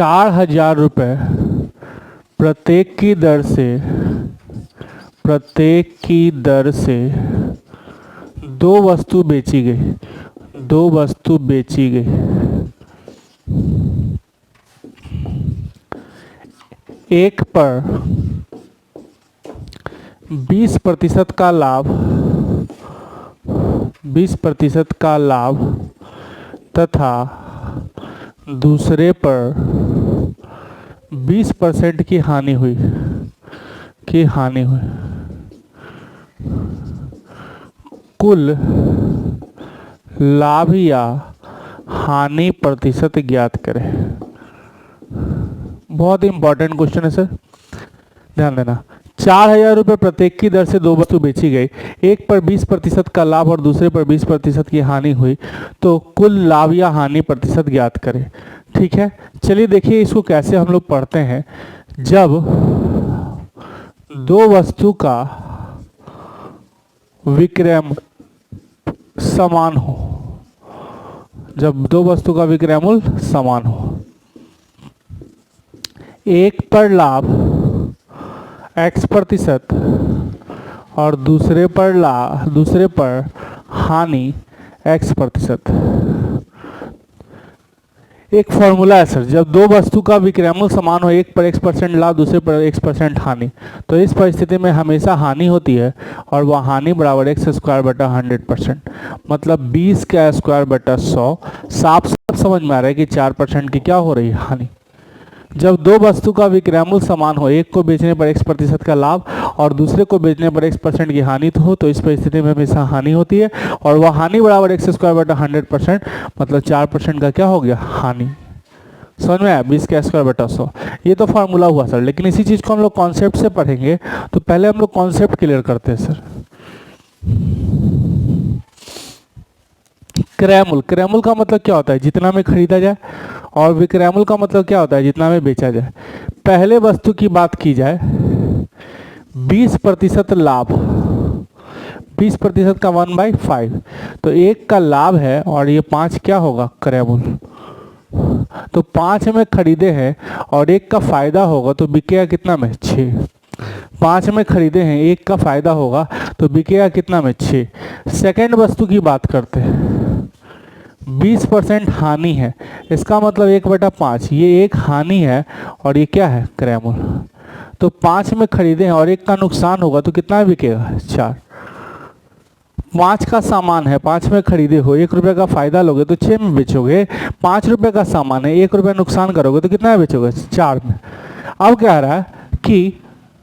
4,000 रुपये प्रत्येक की दर से दो वस्तु बेची गई। एक पर 20% का लाभ तथा दूसरे पर 20% की हानि हुई। कुल लाभ या हानि प्रतिशत ज्ञात करें। बहुत इंपॉर्टेंट क्वेश्चन है सर, ध्यान देना। 4,000 रुपये प्रत्येक की दर से दो वस्तु बेची गई, एक पर 20% का लाभ और दूसरे पर 20% की हानि हुई, तो कुल लाभ या हानि प्रतिशत ज्ञात करें। ठीक है, चलिए देखिए इसको कैसे हम लोग पढ़ते हैं। जब दो वस्तु का विक्रय समान हो, समान हो, एक पर लाभ x% और दूसरे पर हानि x%। एक फॉर्मूला है सर, जब दो वस्तु का विक्रय मूल्य समान हो, एक पर x% लाभ दूसरे पर x% हानि, तो इस परिस्थिति में हमेशा हानि होती है और वह हानि बराबर x²/100%, मतलब 20 का स्क्वायर बटा 100। साफ समझ में आ रहा है कि 4% की क्या हो रही है, हानि। जब दो वस्तु का विक्रय मूल्य समान हो, एक को बेचने पर x% का लाभ और दूसरे को बेचने पर x% की हानि हो, तो इस परिस्थिति में हमेशा हानि होती है और वह हानि बराबर x²/100%, मतलब 4% का क्या हो गया, हानि। समझ में आया, 20 का स्क्वायर बटा 100। ये तो फार्मूला हुआ सर, लेकिन इसी चीज़ को हम लोग कॉन्सेप्ट से पढ़ेंगे, तो पहले हम लोग कॉन्सेप्ट क्लियर करते हैं सर। क्रय मूल्य का मतलब क्या होता है, जितना में खरीदा जाए, और विक्रय मूल्य का मतलब क्या होता है, जितना में बेचा जाए। पहले वस्तु की बात की जाए, 20% लाभ, 20% का 1/5, तो एक का लाभ है और ये 5 क्या होगा, क्रय मूल्य। तो 5 में खरीदे हैं और एक का फायदा होगा तो बिकेगा कितना में, 6। 5 में खरीदे हैं, एक का फायदा होगा तो बिकेगा कितना में, 6। सेकेंड वस्तु की बात करते हैं, 20% हानि है, इसका मतलब 1/5, ये एक हानि है और ये क्या है, क्रय मूल्य। तो 5 में खरीदे हैं और एक का नुकसान होगा तो कितना बिकेगा, 4। 5 का सामान है, 5 में खरीदे हो, 1 रुपये का फायदा लोगे तो 6 में बेचोगे। 5 रुपये का सामान है, 1 रुपये नुकसान करोगे तो कितना में बेचोगे, 4 में। अब क्या रहा है कि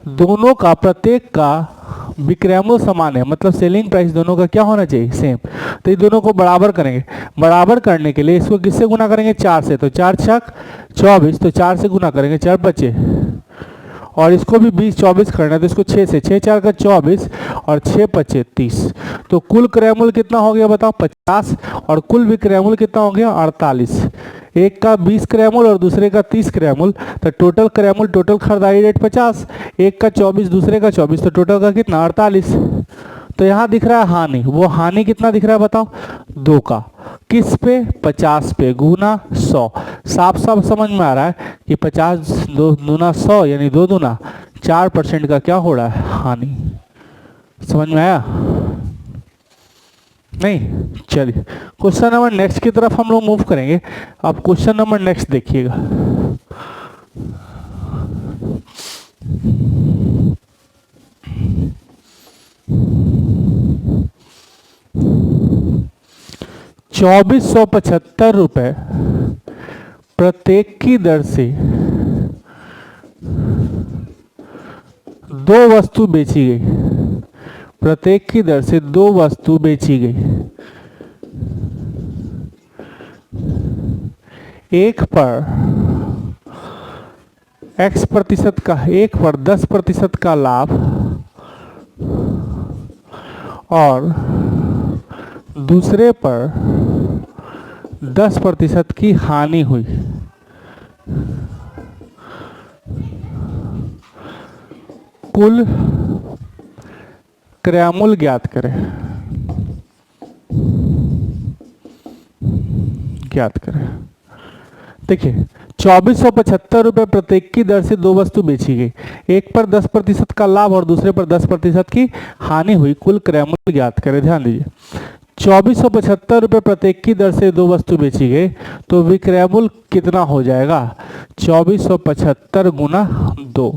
दोनों का, प्रत्येक का विक्रय मूल्य समान है, मतलब सेलिंग प्राइस दोनों का क्या होना चाहिए, सेम। तो ये दोनों को बराबर करेंगे। बराबर करने के लिए इसको किससे गुना करेंगे, 4 से, तो 4 छक 24, तो 4 से गुना करेंगे, 4 बचे, और इसको भी 20-24 करना है, तो इसको 6 से, 6 4 का 24 और 6 5 30, तो कुल क्रय मूल्य कितना हो गया बताओ, 50, और कुल विक्रय मूल्य कितना हो गया, 48। एक का 20 क्रय मूल्य और दूसरे का 30 क्रय मूल्य, तो टोटल क्रय मूल्य, टोटल खरीदारी रेट 50, एक का 24 दूसरे का 24, तो टोटल का कितना, 48। तो यहाँ दिख रहा है हानि, वो हानि कितना दिख रहा है बताओ, 2 का, किस पे, 50 पे, गुना 100। साफ साफ समझ में आ रहा है कि 50 2 दूना 100 यानी 2 दूना 4% का क्या हो रहा है, हानि। समझ में आया नहीं? चलिए क्वेश्चन नंबर नेक्स्ट की तरफ हम लोग मूव करेंगे। अब क्वेश्चन नंबर नेक्स्ट देखिएगा। ₹2475 प्रत्येक की दर से दो वस्तु बेची गई, प्रत्येक की दर से दो वस्तु बेची गई। एक पर x% का, एक पर 10% का लाभ और दूसरे पर 10% की हानि हुई। कुल क्रय मूल्य ज्ञात करें, ज्ञात करें। देखिए ₹2475 प्रत्येक की दर से दो वस्तु बेची गई, एक पर 10% का लाभ और दूसरे पर 10% की हानि हुई, कुल क्रय मूल्य ज्ञात करें। ध्यान दीजिए, ₹2475 प्रत्येक की दर से दो वस्तु बेची गई, तो विक्रय मूल्य कितना हो जाएगा? 2475 गुना 2,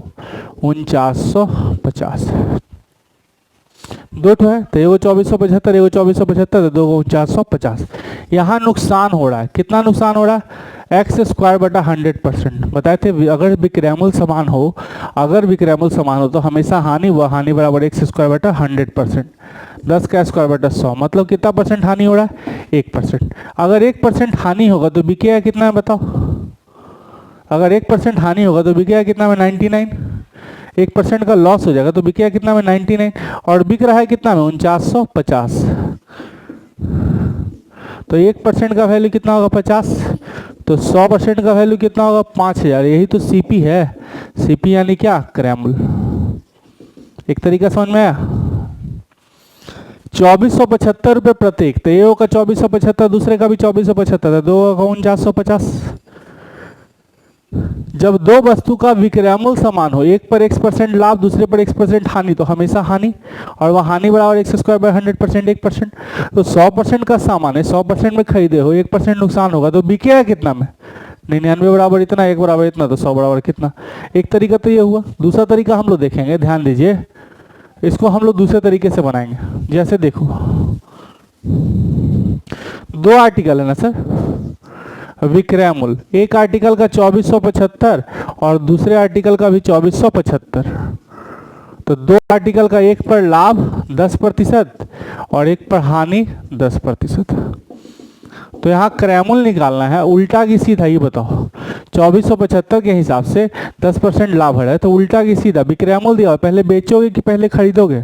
4950। दो ठो है तो एगो 2475, एगो 2475, दो 4950। यहाँ नुकसान हो रहा है, कितना नुकसान हो रहा है? x² बटा 100%। बताए थे अगर विक्रय मूल्य समान हो, अगर विक्रय मूल्य समान हो तो हमेशा हानि व हानि बराबर x² बटा 100%। 10 का स्क्वायर बटा 100, मतलब कितना परसेंट हानि हो रहा है? 1%। अगर 1% हानि होगा तो बिकेगा कितना है बताओ? अगर 1% हानि होगा तो बिकेगा कितना में? 99। 1% का लॉस हो जाएगा तो बिकेगा कितना में? 99। और बिक रहा है कितना में? 4950। तो 1% का वैल्यू कितना होगा? 50। तो 100% का वैल्यू कितना होगा? 5000। यही तो सीपी है। सीपी यानी क्या? क्रय मूल्य। एक तरीका समझ में आया? 2475 प्रत्येक, तो ये का 2475, दूसरे का भी 2475, दो का 4950। जब दो वस्तु का विक्रय मूल्य समान हो, एक पर x% लाभ, दूसरे पर x% हानि, तो हमेशा हानि, और वह हानि बराबर x² बाय 100%, 1%। तो 100% का सामान है, 100% में खरीदे हो, 1% नुकसान होगा तो बिकेगा कितना में? 99 बराबर इतना, 1 बराबर इतना, तो 100 बराबर कितना? एक तरीका तो ये हुआ। दूसरा तरीका हम लोग देखेंगे, ध्यान दीजिए, इसको हम लोग दूसरे तरीके से बनाएंगे। जैसे देखो, दो आर्टिकल है ना सर, विक्रय मूल्य, एक आर्टिकल का 2475 और दूसरे आर्टिकल का भी 2475। तो दो आर्टिकल का, एक पर लाभ 10% और एक पर हानि 10%। तो यहाँ क्रय मूल्य निकालना है, उल्टा की सीधा ये बताओ। 2475 के हिसाब से 10% लाभ है, तो उल्टा की सीधा विक्रय मूल्य दिया, पहले बेचोगे कि पहले खरीदोगे?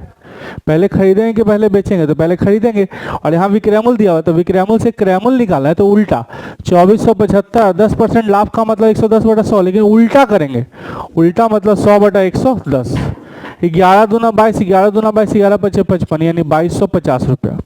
पहले खरीदेंगे कि पहले बेचेंगे? तो पहले खरीदेंगे। और यहाँ विक्रय मूल्य दिया हुआ, तो विक्रय मूल्य से क्रय मूल्य निकालना है, तो उल्टा 2475, 10% लाभ का मतलब 110 बटा 100, लेकिन उल्टा करेंगे। उल्टा मतलब 100 बटा 110। 11 दूना 22, 11 दूना 22, 11 पचे 55, यानी 2250 रुपया।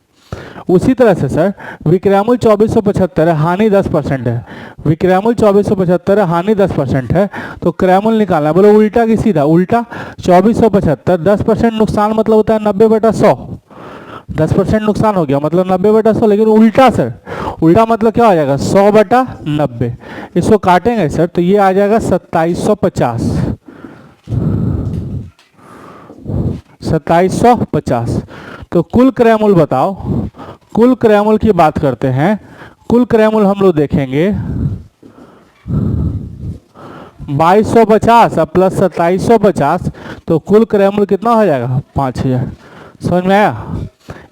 उसी तरह से सर विक्रय मूल्य 2475 है, हानि 10% है। विक्रय मूल्य 2475 है, हानि 10% है, तो क्रय मूल्य निकालना है। बोलो उल्टा की सीधा? उल्टा 2475, 10% नुकसान मतलब होता है 90 बटा 100। 10% नुकसान हो गया मतलब 90 बटा 100, लेकिन उल्टा सर, उल्टा मतलब क्या हो जाएगा? 100 बटा 90। इसको काटेंगे सर तो ये आ जाएगा 2750। 2750। तो कुल क्रय मूल्य बताओ, कुल क्रय मूल्य की बात करते हैं। कुल क्रय मूल्य हम लोग देखेंगे 2250 प्लस 2750, तो कुल क्रय मूल्य कितना हो जाएगा? 5000। समझ में आया?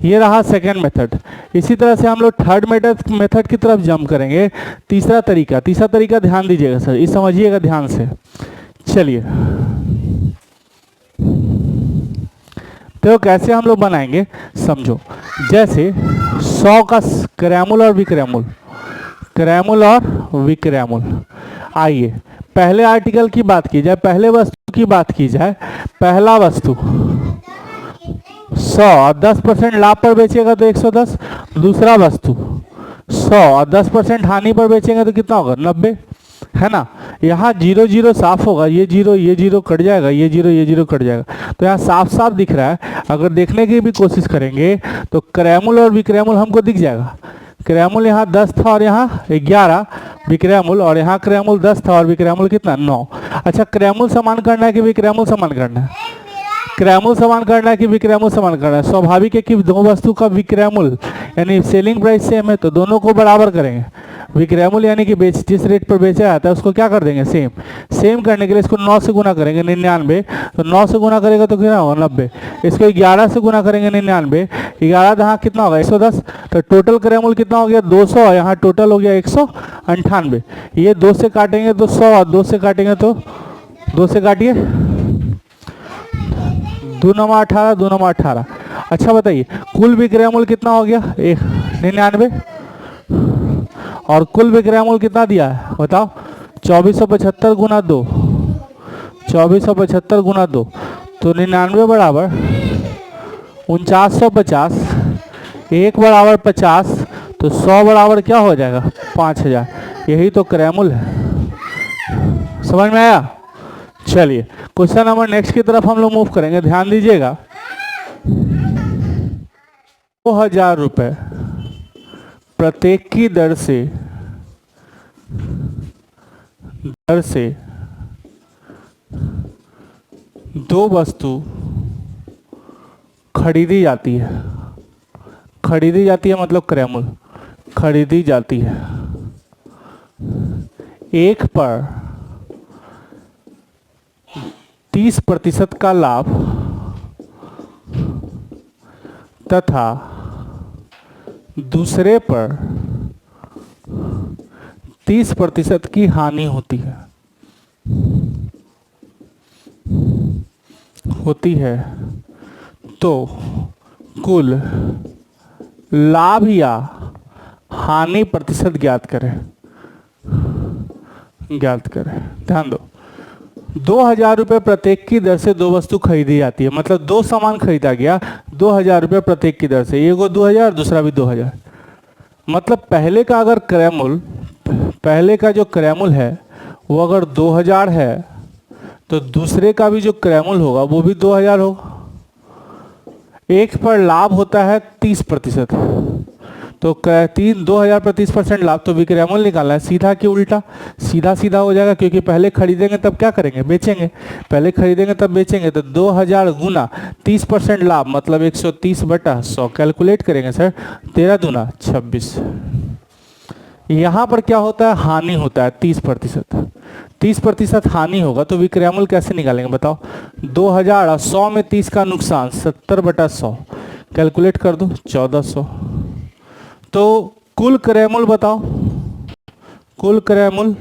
ये रहा सेकेंड मेथड। इसी तरह से हम लोग थर्ड मेथड की तरफ जंप करेंगे। तीसरा तरीका ध्यान दीजिएगा सर, इस समझिएगा ध्यान से। चलिए, तो कैसे हम लोग बनाएंगे समझो। जैसे 100 का क्रय मूल्य और विक्रय मूल्य, क्रय मूल्य और विक्रय मूल्य। आइए पहले आर्टिकल की बात की जाए, पहले वस्तु की बात की जाए। पहला वस्तु 100 और 10% लाभ पर बेचेगा तो 110। दूसरा वस्तु 100 और 10% हानि पर बेचेंगे तो कितना होगा? 90, है ना? यहाँ 0 0 साफ होगा, ये जीरो कट जाएगा, ये जीरो कट जाएगा। तो यहाँ साफ साफ दिख रहा है। अगर देखने की भी कोशिश करेंगे तो क्रय मूल्य और विक्रय मूल्य हमको दिख जाएगा। क्रय मूल्य यहाँ 10 था और यहाँ 11 विक्रय मूल्य, और यहाँ क्रय मूल्य 10 था और विक्रय मूल्य कितना? 9। अच्छा, क्रय मूल्य समान करना है कि विक्रय मूल्य समान करना है? क्रय मूल्य समान करना है कि विक्रय मूल्य समान करना है? स्वाभाविक है कि दो वस्तु का विक्रय मूल्य यानी सेलिंग प्राइस सेम है, तो दोनों को बराबर करेंगे। विक्रय मूल्य यानी कि जिस रेट पर बेचा जाता है उसको क्या कर देंगे? सेम करने के लिए इसको 9 से गुना करेंगे, 99। तो 9 से गुना करेगा तो कितना होगा? 90। इसको 11 से गुना करेंगे, 99। 11 यहाँ कितना होगा? 110। तो टोटल क्रय मूल्य कितना हो गया? 200। यहाँ टोटल हो गया 198। ये 2 से काटेंगे तो 100, और 2 से काटेंगे तो 2 से काटिए, 2 9 18, 2 9 18। अच्छा बताइए, कुल विक्रय मूल्य कितना हो गया? 99। और कुल विक्रय मूल्य कितना दिया है बताओ? 2475 गुना 2, 2475 गुना 2, तो 99 बराबर 4950, 1 बराबर 50, तो 100 बराबर क्या हो जाएगा? 5000। यही तो क्रय मूल्य है। समझ में आया? चलिए क्वेश्चन नंबर नेक्स्ट की तरफ हम लोग मूव करेंगे, ध्यान दीजिएगा। 2000 रुपये प्रत्येक की दर से दो वस्तु खरीदी जाती है। खरीदी जाती है मतलब क्रय मूल्य, खरीदी जाती है। एक पर 30% का लाभ तथा दूसरे पर 30% की हानि होती है तो कुल लाभ या हानि प्रतिशत ज्ञात करें। ध्यान दो, 2000 रुपये प्रत्येक की दर से दो वस्तु खरीदी जाती है, मतलब दो सामान खरीदा गया 2000 रुपये प्रत्येक की दर से, एगो 2000 दूसरा भी 2000। मतलब पहले का अगर क्रय मूल्य, पहले का जो क्रय मूल्य है वो अगर 2000 है तो दूसरे का भी जो क्रय मूल्य होगा वो भी 2000 होगा। एक पर लाभ होता है 30%, तो 2000 पर 30% लाभ, तो विक्रय मूल्य निकालना है। सीधा कि उल्टा? सीधा सीधा हो जाएगा, क्योंकि पहले खरीदेंगे तब क्या करेंगे, बेचेंगे। पहले खरीदेंगे तब बेचेंगे, तो 2000 गुना 30% लाभ मतलब 130/100 कैलकुलेट करेंगे सर, 13 दूना 26। यहाँ पर क्या होता है, हानि होता है 30%। 30% हानि होगा तो विक्रय मूल्य कैसे निकालेंगे बताओ? 2000 और 100 में 30 का नुकसान 70/100 कैलकुलेट कर दो 1400। तो कुल क्रय मूल्य बताओ, कुल क्रय मूल्य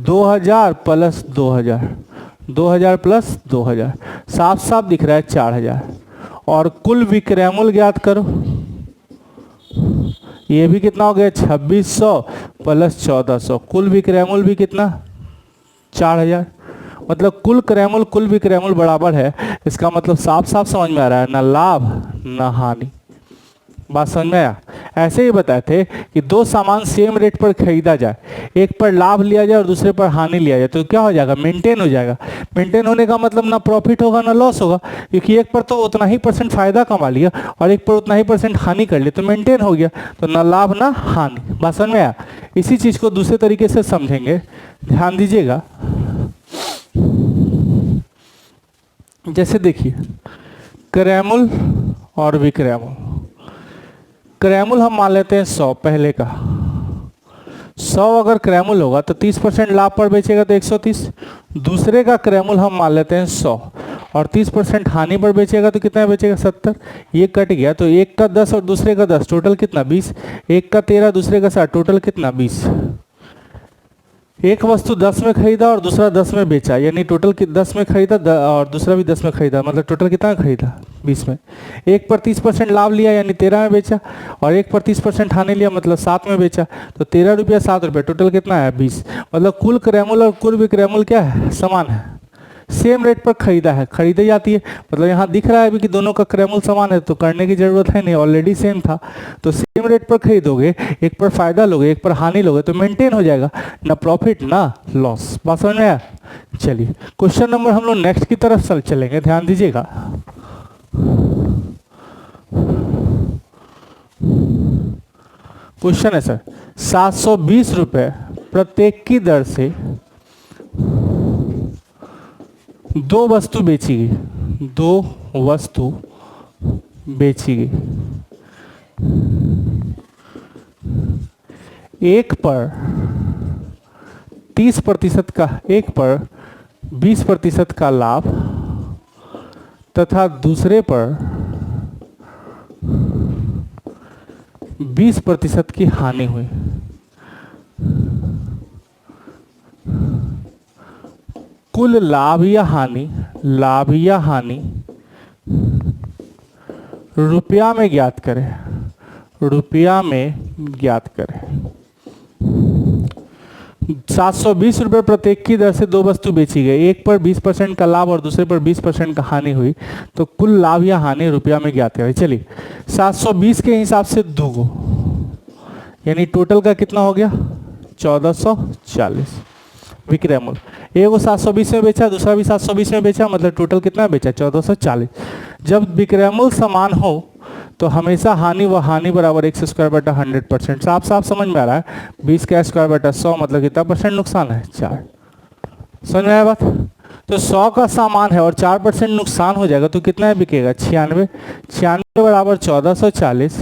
2000 प्लस 2000, 2000 प्लस 2000, साफ साफ दिख रहा है 4000। और कुल विक्रय मूल्य ज्ञात करो, ये भी कितना हो गया 2600 प्लस 1400, कुल विक्रय मूल्य भी कितना 4000। मतलब कुल क्रय मूल्य कुल विक्रय मूल्य बराबर है। इसका मतलब साफ साफ समझ में आ रहा है, ना लाभ ना हानि। बात समझ में आया? ऐसे ही बताए थे कि दो सामान सेम रेट पर खरीदा जाए, एक पर लाभ लिया जाए और दूसरे पर हानि लिया जाए, तो क्या हो जाएगा, मेंटेन हो जाएगा। मेंटेन होने का मतलब ना प्रॉफिट होगा ना लॉस होगा, क्योंकि एक पर तो उतना ही % फायदा कमा लिया और एक पर उतना ही % हानि कर लिया, तो मेंटेन हो गया, तो ना लाभ ना हानि। बात समझ में आया? इसी चीज को दूसरे तरीके से समझेंगे, ध्यान दीजिएगा। जैसे देखिए क्रय मूल्य और विक्रय मूल्य। क्रय मूल्य हम मान लेते हैं 100, पहले का 100 अगर क्रय मूल्य होगा तो 30% लाभ पर बेचेगा तो 130। दूसरे का क्रय मूल्य हम मान लेते हैं 100 और 30% हानि पर बेचेगा तो कितना बेचेगा 70। ये कट गया तो एक का 10 और दूसरे का 10, टोटल कितना 20। एक का 13 दूसरे का 60, टोटल कितना 20। एक वस्तु 10 में खरीदा और दूसरा 10 में बेचा, यानी टोटल 10 में खरीदा और दूसरा भी 10 में खरीदा, मतलब टोटल कितना खरीदा 20 में। एक पर 30% लाभ लिया यानी 13 में बेचा, और एक पर 30% हानि लिया मतलब 7 में बेचा, तो 13 रुपया 7 रुपये, टोटल कितना है 20। मतलब कुल क्रय मूल्य और कुल विक्रय मूल्य क्या है, समान है, सेम रेट पर खरीदा है, खरीदी जाती है। मतलब यहाँ दिख रहा है भी कि दोनों का क्रय मूल्य समान है, तो करने की जरूरत है नहीं, ऑलरेडी सेम था। तो सेम रेट पर खरीदोगे, एक पर फायदा लोगे एक पर हानि लोगे, तो मेंटेन हो जाएगा, ना प्रॉफिट ना लॉस। बात समझ में आया? चलिए क्वेश्चन नंबर हम लोग नेक्स्ट की तरफ चलेंगे, ध्यान दीजिएगा। क्वेश्चन है सर, 720 रुपये प्रत्येक की दर से दो वस्तु बेची गई, दो वस्तु बेची गई। एक पर 30% का, एक पर 20% का लाभ तथा दूसरे पर 20% की हानि हुई। कुल लाभ या हानि रुपया में ज्ञात करें, रुपया में ज्ञात करें। 720 रुपये प्रत्येक की दर से दो वस्तु बेची गई, एक पर 20% का लाभ और दूसरे पर 20% का हानि हुई, तो कुल लाभ या हानि रुपया में ज्ञात करें। चलिए 720 के हिसाब से दूगो, यानी टोटल का कितना हो गया 1440। विक्रय मूल्य। एक वो 720 में बेचा, दूसरा भी 720 में बेचा, मतलब टोटल कितना बेचा 1440। जब विक्रय मूल्य समान हो तो हमेशा हानि व हानि बराबर एक्स स्क्वायर बटा 100%। साफ साफ समझ में आ रहा है। 20 का स्क्वायर बटा 100 मतलब कितना परसेंट नुकसान है 4। समझ में आया बात। तो 100 का सामान है और 4% नुकसान हो जाएगा तो कितना बिकेगा 96। 96 बराबर 1440।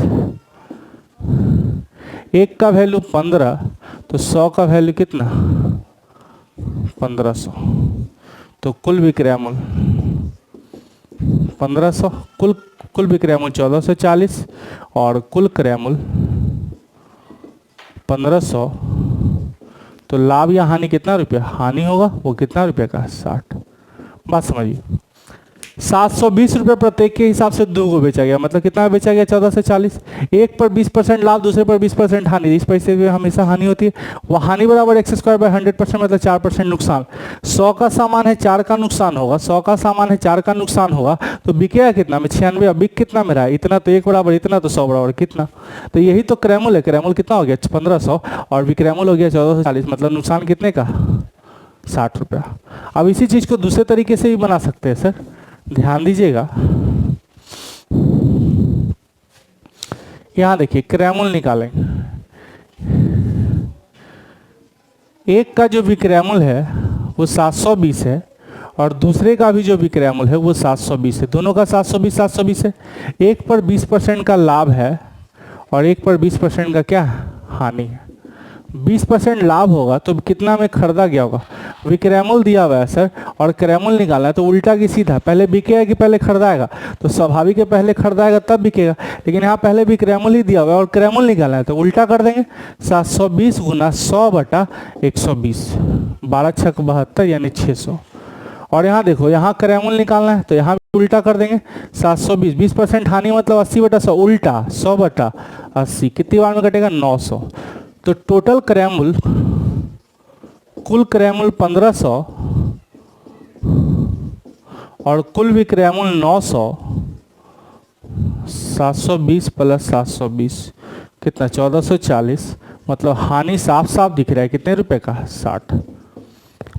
एक का वैल्यू 15 तो 100 का वैल्यू कितना 1500। तो कुल विक्रय मूल्य 1500, कुल विक्रय मूल्य 1440 और कुल क्रय मूल्य 1500। तो लाभ या हानि कितना रुपया, हानि होगा वो कितना रुपये का 60। बात समझिए। 720 रुपये प्रत्येक के हिसाब से दो को बेचा गया, मतलब कितना बेचा गया 1440। एक पर 20% लाभ, दूसरे पर 20% हानि। इस पैसे में हमेशा हानि होती है। वो हानि बराबर एक्स स्क्वायर बाय 100% मतलब 4% नुकसान। 100 का सामान है 4 का नुकसान होगा, 100 का सामान है 4 का नुकसान होगा तो बिकेगा कितना में 96। अब बिक कितना में रहा है इतना, तो 1 बराबर इतना, तो 100 बराबर कितना। तो यही तो क्रय मूल्य है। क्रय मूल्य कितना हो गया 1500 और विक्रय मूल्य हो गया 1440, मतलब नुकसान कितने का 60 रुपया। अब इसी चीज को दूसरे तरीके से भी बना सकते हैं सर, ध्यान दीजिएगा। यहां देखिए क्रय मूल्य निकालेंगे। एक का जो विक्रय मूल्य है वो 720 है और दूसरे का भी जो विक्रय मूल्य है वो 720 है। दोनों का 720 है। एक पर 20% का लाभ है और एक पर 20% का क्या हानि है। 20% लाभ होगा तो कितना में खरीदा गया होगा, विक्रय मूल्य दिया हुआ है सर और क्रय मूल्य निकालना है। तो उल्टा की सीधा, पहले बिकेगा कि पहले खरीदाएगा, तो स्वाभाविक है पहले खरीदाएगा तब बिकेगा। लेकिन यहाँ पहले विक्रय मूल्य ही दिया हुआ है और क्रय मूल्य निकालना है तो उल्टा कर देंगे। 720 गुना 100 बटा 120, 12 छक 72 यानी 600। और यहाँ देखो यहाँ क्रय मूल्य निकालना है तो यहाँ उल्टा कर देंगे। 720, 20% हानि मतलब 80 बटा 100, उल्टा 100 बटा 80, कितनी बार में कटेगा 900। तो टोटल क्रय मूल्य, कुल क्रय मूल्य 1500 और कुल विक्रय मूल्य 900। 720 प्लस 720 कितना 1440, मतलब हानि साफ साफ दिख रहा है कितने रुपए का 60।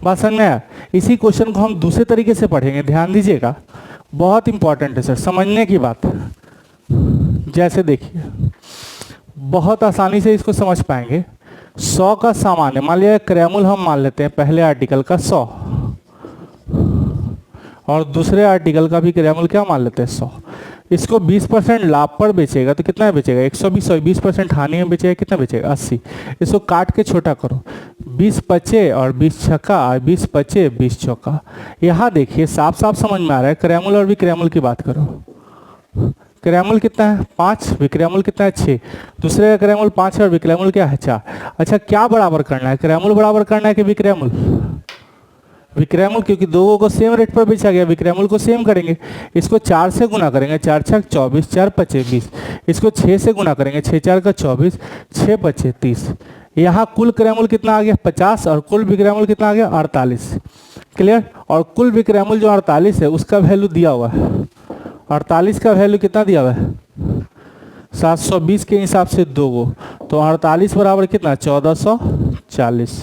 बात समझ में आया। इसी क्वेश्चन को हम दूसरे तरीके से पढ़ेंगे, ध्यान दीजिएगा, बहुत इंपॉर्टेंट है सर समझने की बात। जैसे देखिए बहुत आसानी से इसको समझ पाएंगे। 100 का सामान है, मान लिया क्रय मूल्य हम मान लेते हैं पहले आर्टिकल का 100 और दूसरे आर्टिकल का भी क्रय मूल्य क्या मान लेते हैं 100। इसको 20% लाभ पर बेचेगा तो कितना बेचेगा 120 और 20% हानि में बेचेगा कितना बेचेगा 80। इसको काट के छोटा करो, 20 पचे और 20 छक्का, 20 पचे 20 चौका। यहाँ देखिए साफ साफ समझ में आ रहा है। क्रय मूल्य और विक्रय मूल्य की बात करो, क्रय मूल्य कितना है 5, विक्रय मूल्य कितना है 6। दूसरे का क्रय मूल्य 5 है और विक्रय मूल्य क्या है 4। अच्छा क्या बराबर करना है, क्रय मूल्य बराबर करना है कि विक्रय मूल्य। विक्रय मूल्य, क्योंकि दो को सेम रेट पर बेचा गया, विक्रय मूल्य को सेम करेंगे। इसको 4 से गुना करेंगे, 4 छक 24, 4 पचे 20। इसको 6 से गुना करेंगे, 6 4 का 24, 6 पचे 30। यहाँ कुल क्रय मूल्य कितना आ गया 50 और कुल विक्रय मूल्य कितना आ गया 48। क्लियर। और कुल विक्रय मूल्य जो 48 है उसका वैल्यू दिया हुआ है। 48 का वैल्यू कितना दिया हुआ है 720 के हिसाब से दो गो, तो 48 बराबर कितना 1440।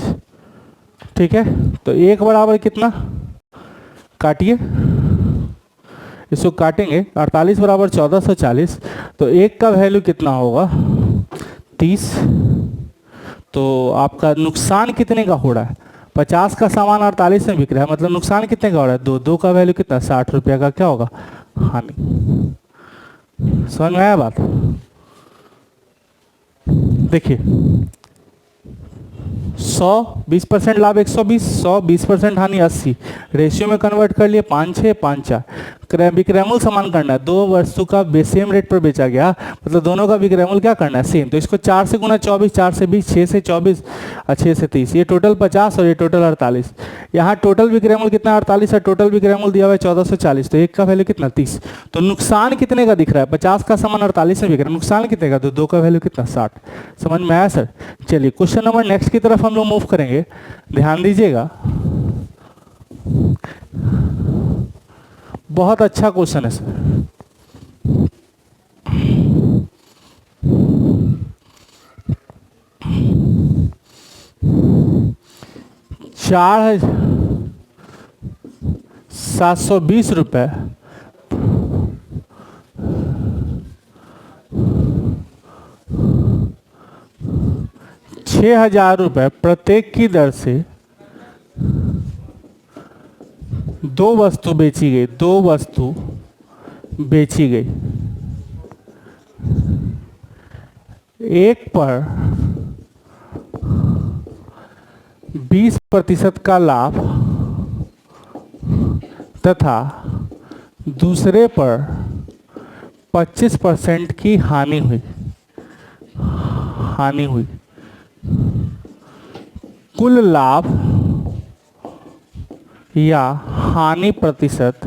ठीक है। तो एक बराबर कितना, काटिए इसको काटेंगे, 48 बराबर 1440, तो एक का वैल्यू कितना होगा 30। तो आपका नुकसान कितने का हो रहा है, 50 का सामान 48 में बिक रहा है, मतलब नुकसान कितने का हो रहा है दो का वैल्यू कितना 60 रुपया का क्या होगा हानि। समझ में आया बात। देखिए 100 20% लाभ 120, 100 20% हानि 80, रेशियो में कन्वर्ट कर लिए 5 6 5 4। क्रय विक्रय मूल्य समान करना है, दो वस्तु का सेम रेट पर बेचा गया, मतलब दोनों का विक्रय मूल्य क्या करना है सेम। तो इसको 4 से गुना 24, 4 से 20, 6 से 24 और 6 से 30, ये टोटल 50 और ये टोटल 48। यहाँ टोटल विक्रय मूल्य कितना 48 और टोटल विक्रय मूल्य दिया हुआ है 1440, तो एक का वैल्यू कितना 30। तो नुकसान कितने का दिख रहा है, 50 का सामान 48 में बिक रहा है, नुकसान कितने का, तो दो का वैल्यू कितना 60। समझ में आया सर। चलिए क्वेश्चन नंबर नेक्स्ट की तरफ हम लोग मूव करेंगे, ध्यान दीजिएगा। बहुत अच्छा क्वेश्चन है सर। ₹4,720 ₹6,000 प्रत्येक की दर से दो वस्तु बेची गई। एक पर 20% का लाभ तथा दूसरे पर 25% की हानि हुई। कुल लाभ या हानि प्रतिशत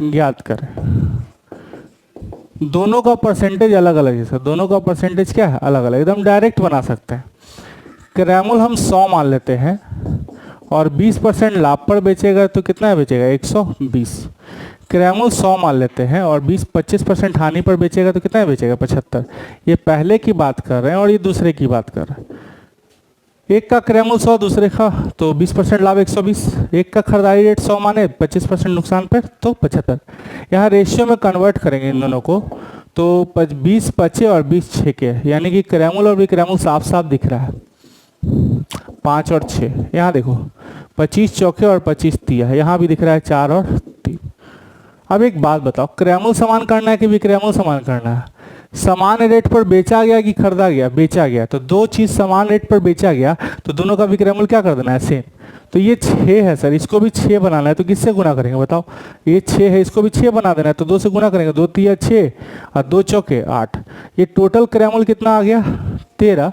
ज्ञात करें। दोनों का परसेंटेज अलग अलग है सर, दोनों का परसेंटेज क्या है, अलग अलग, एकदम डायरेक्ट बना सकते हैं। क्रैमल हम 100 मान लेते हैं और 20% लाभ पर बेचेगा तो कितना बेचेगा, 120। क्रैमल 100 मान लेते हैं और 25% हानि पर बेचेगा तो कितना बेचेगा, 75। ये पहले की बात कर रहे हैं और ये दूसरे की बात कर रहे हैं। एक का क्रैमल 100, दूसरे का तो 20% लाभ 120। एक का खरीदारी रेट 100 माने 25% नुकसान पर तो 75। यहाँ रेशियो में कन्वर्ट करेंगे इन दोनों को तो 20 25 और 20 6 के, यानी कि क्रैमल और विक्रैमल साफ साफ दिख रहा है। 5 और 6, यहाँ देखो 25 चौके और 25 तिया, यहाँ भी दिख रहा है 4 और 3। अब एक बात बताओ, क्रैमल समान करना है कि विक्रैमल समान करना है? समान रेट पर बेचा गया कि खरीदा गया, बेचा गया। तो दो चीज समान रेट पर बेचा गया तो दोनों का विक्रैमल क्या कर देना है, सेम। तो ये 6 है सर, इसको भी 6 बनाना है तो किससे गुना करेंगे बताओ? ये 6 है, इसको भी 6 बना देना है तो 2 से गुना करेंगे, 2 तिया 6 और 2 चौके 8। ये टोटल क्रैमल कितना आ गया, 13,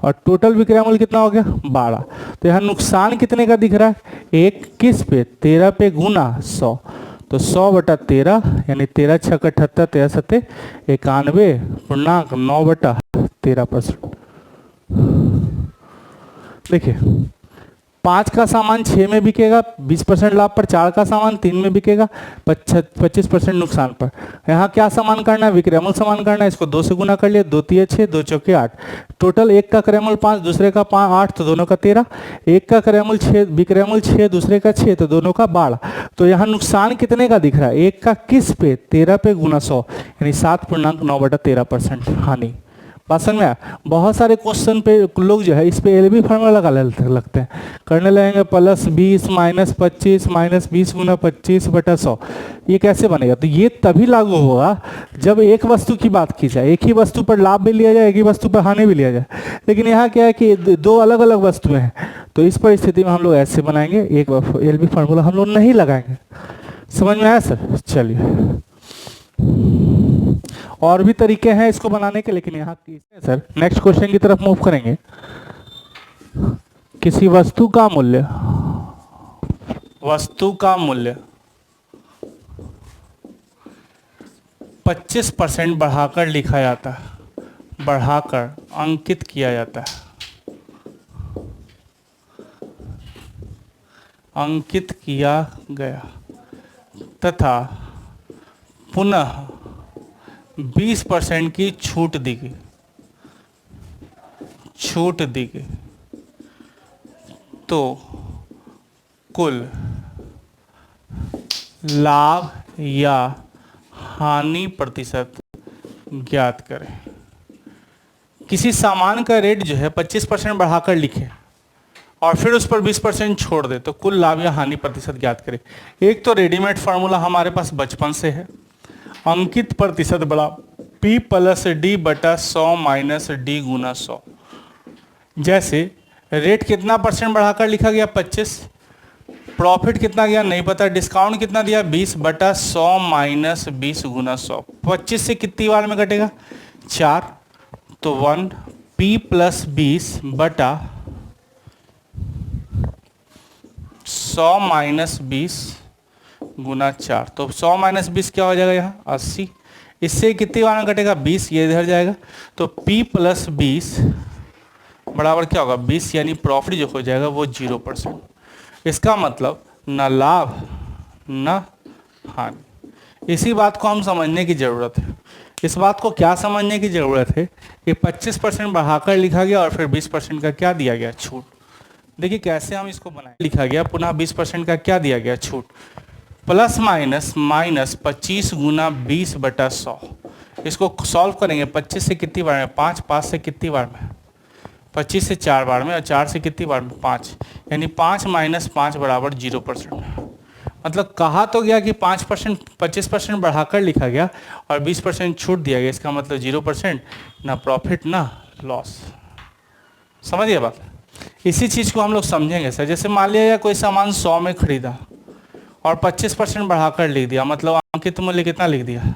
और टोटल विक्रैमल कितना हो गया, 12। तो यहाँ नुकसान कितने का दिख रहा है, 1 किस पे, 13 पे गुना 100। तो 100/13 यानी 13 × 6 = 78, 13 × 7 = 91.9/13%। देखिए 5 का सामान 6 में बिकेगा 20% लाभ पर, 4 का सामान 3 में बिकेगा 25% नुकसान पर। यहाँ क्या सामान करना है, विक्रैमल सामान करना है। इसको 2 से गुना कर लिया, 2 तिया 6, 2 चौके 8। टोटल एक का क्रैमल 5, दूसरे का 8 तो दोनों का 13। एक का क्रैमल 6, विक्रैमल 6, दूसरे का 6 तो दोनों का 12। तो यहाँ नुकसान कितने का दिख रहा है, एक का किस पे, 13 पे गुना 100 यानी 7.9/13% हानि। बात समझ में आया? बहुत सारे क्वेश्चन पे लोग जो है इस पे एलबी फार्मूला लगा लगते हैं, करने लगेंगे +20 - 25 - 20 × 25/100। ये कैसे बनेगा? तो ये तभी लागू होगा जब एक वस्तु की बात की जाए, एक ही वस्तु पर लाभ भी लिया जाए, एक ही वस्तु पर हानि भी लिया जाए। लेकिन यहाँ क्या है कि दो अलग अलग वस्तुएं हैं, तो इस परिस्थिति में हम लोग ऐसे बनाएंगे, एक एलबी फार्मूला हम लोग नहीं लगाएंगे। समझ में आया सर? चलिए और भी तरीके हैं इसको बनाने के, लेकिन यहाँ सर नेक्स्ट क्वेश्चन की तरफ मूव करेंगे। किसी वस्तु का मूल्य 25% बढ़ाकर लिखा जाता है, बढ़ाकर अंकित किया जाता है, अंकित किया गया तथा पुनः 20% की छूट दी गई, तो कुल लाभ या हानि प्रतिशत ज्ञात करें। किसी सामान का रेट जो है 25% बढ़ाकर लिखे और फिर उस पर 20% छोड़ दे तो कुल लाभ या हानि प्रतिशत ज्ञात करें। एक तो रेडीमेड फार्मूला हमारे पास बचपन से है, अंकित प्रतिशत बड़ा P + D/100 - D × 100। जैसे रेट कितना परसेंट बढ़ाकर लिखा गया, 25, प्रॉफिट कितना गया नहीं पता, डिस्काउंट कितना दिया 20/100 - 20 × 100। 25 से कितनी बार में कटेगा, 4, तो 1 P + 20/100 - 20 × 4, तो 100 - 20 क्या हो जाएगा यहाँ 80। इससे कितनी बार में कटेगा, 20, ये इधर जाएगा। तो P + 20 बराबर क्या होगा, 20, यानी प्रॉफिट जो हो जाएगा वो 0%। इसका मतलब न लाभ न हानि। इसी बात को हम समझने की जरूरत है इस बात को क्या समझने की ज़रूरत है कि 25% बढ़ाकर लिखा गया और फिर 20% का क्या दिया गया, छूट। देखिए कैसे हम इसको बनाए, लिखा गया पुनः 20% का क्या दिया गया, छूट, प्लस माइनस माइनस 25 गुना 20/100। इसको सॉल्व करेंगे 25 से कितनी बार में, 5, 5 से कितनी बार में, 25 से 4 बार में, और 4 से कितनी बार में, 5, यानी 5 माइनस 5 बराबर 0%। मतलब कहा तो गया कि 5%, 25% बढ़ाकर लिखा गया और 20% छूट दिया गया, इसका मतलब 0%, ना प्रॉफिट ना लॉस। समझिए बात। इसी चीज़ को हम लोग समझेंगे सर। जैसे मान लिया कोई सामान 100 में खरीदा और 25% बढ़ाकर लिख दिया, मतलब अंकित मूल्य कितना लिख दिया,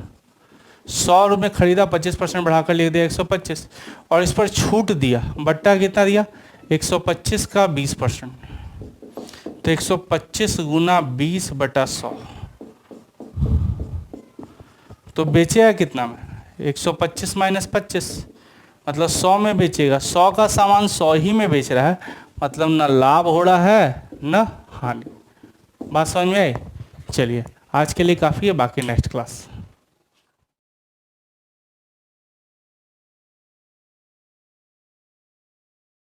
100 रुपये खरीदा, 25% बढ़ाकर लिख दिया 125, और इस पर छूट दिया, बट्टा कितना दिया, 125 का 20%, तो 125 गुना 20/100, तो बेचेगा कितना में, 125 माइनस 25, मतलब 100 में बेचेगा। 100 का सामान 100 ही में बेच रहा है, मतलब ना लाभ हो रहा है ना हानि। बात समझ में आई। चलिए आज के लिए काफ़ी है, बाकी नेक्स्ट क्लास।